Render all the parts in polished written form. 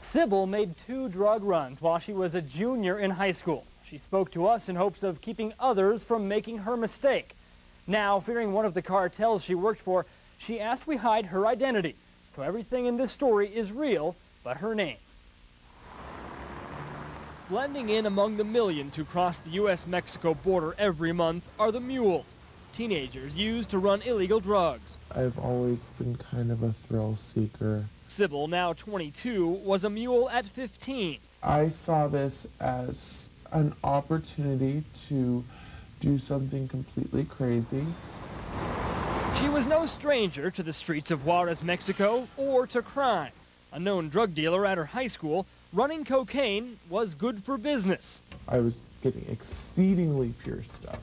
Sybil made 2 drug runs while she was a junior in high school. She spoke to us in hopes of keeping others from making her mistake. Now, fearing one of the cartels she worked for, she asked we hide her identity. So everything in this story is real, but her name. Blending in among the millions who cross the U.S.-Mexico border every month are the mules, teenagers used to run illegal drugs. I've always been kind of a thrill seeker. Sybil, now 22, was a mule at 15. I saw this as an opportunity to do something completely crazy. She was no stranger to the streets of Juarez, Mexico, or to crime. A known drug dealer at her high school, running cocaine was good for business. I was getting exceedingly pure stuff,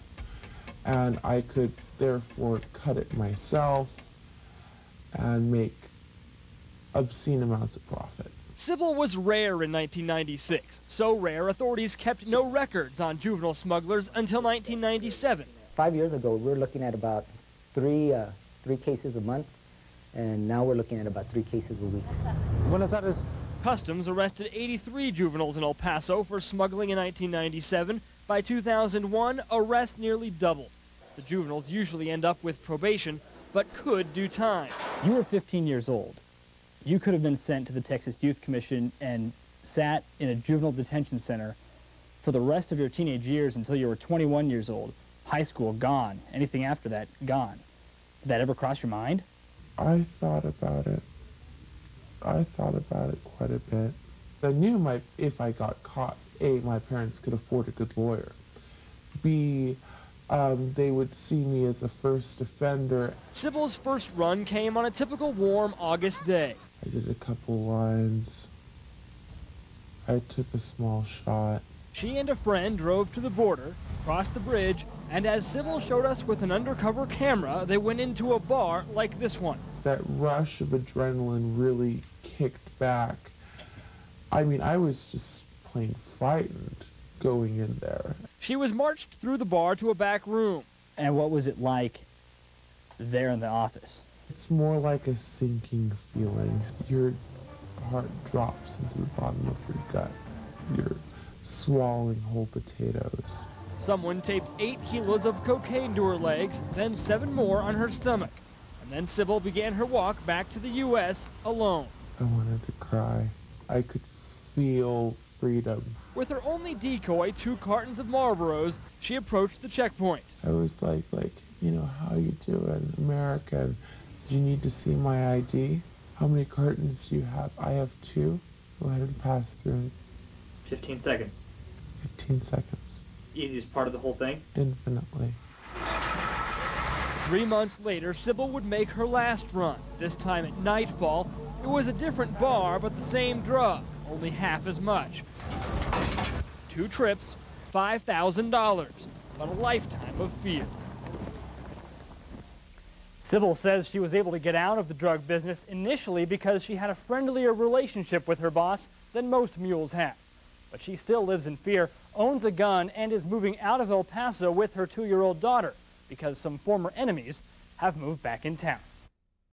and I could therefore cut it myself and make obscene amounts of profit. Sybil was rare in 1996, so rare authorities kept no records on juvenile smugglers until 1997. 5 years ago, we were looking at about three cases a month, and now we're looking at about 3 cases a week. Customs arrested 83 juveniles in El Paso for smuggling in 1997. By 2001, arrests nearly doubled. The juveniles usually end up with probation, but could do time. You were 15 years old. You could have been sent to the Texas Youth Commission and sat in a juvenile detention center for the rest of your teenage years until you were 21 years old. High school, gone. Anything after that, gone. Did that ever cross your mind? I thought about it. I thought about it quite a bit. I knew if I got caught, A, my parents could afford a good lawyer. B, they would see me as a first offender. Sybil's first run came on a typical warm August day. I did a couple lines. I took a small shot. She and a friend drove to the border, crossed the bridge, and as Sybil showed us with an undercover camera, they went into a bar like this one. That rush of adrenaline really kicked back. I mean, I was just plain frightened going in there. She was marched through the bar to a back room. And what was it like there in the office? It's more like a sinking feeling. Your heart drops into the bottom of your gut. You're swallowing whole potatoes. Someone taped 8 kilos of cocaine to her legs, then 7 more on her stomach. And then Sybil began her walk back to the U.S. alone. I wanted to cry. I could feel freedom. With her only decoy, 2 cartons of Marlboros, she approached the checkpoint. I was like, you know, how you doing, American? Do you need to see my ID? How many cartons do you have? I have 2. Go ahead and pass through. 15 seconds. 15 seconds. Easiest part of the whole thing? Infinitely. 3 months later, Sybil would make her last run. This time at nightfall. It was a different bar, but the same drug, only half as much. 2 trips, $5,000, but a lifetime of fear. Sybil says she was able to get out of the drug business initially because she had a friendlier relationship with her boss than most mules have. But she still lives in fear, owns a gun, and is moving out of El Paso with her 2-year-old daughter because some former enemies have moved back in town.